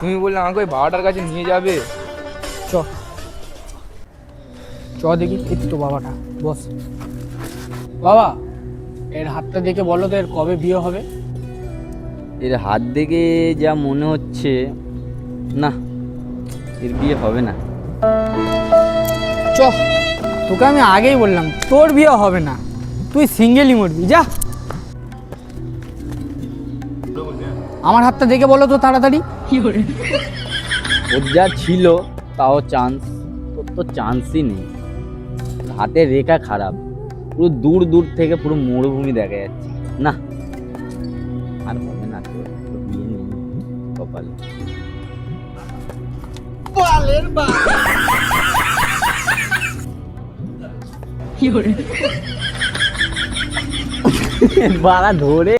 তুমি বললে আমাকে ওই বাবাটার কাছে নিয়ে যাবে। চ চ দেখি, এই তো বাবাটা, বস। বাবা, এর হাতটা দেখে বলো তো এর কবে বিয়ে হবে? এর হাত দেখে যা মনে হচ্ছে, না, এর বিয়ে হবে না। চ, তোকে আমি আগেই বললাম তোর বিয়ে হবে না, তুই সিঙ্গেলই মরবি, যা। আমার হাতটা দেখে বলো তো তাড়াতাড়ি। ওর যা ছিল তাও চান্স, তোর তো চান্সই নেই। হাতের রেখা খারাপ, পুরো দূর দূর থেকে পুরো মরুভূমি দেখা যাচ্ছে। না, আর হবে না, তোর তোর বিয়ে নেই কপালে। বাড়া ধরে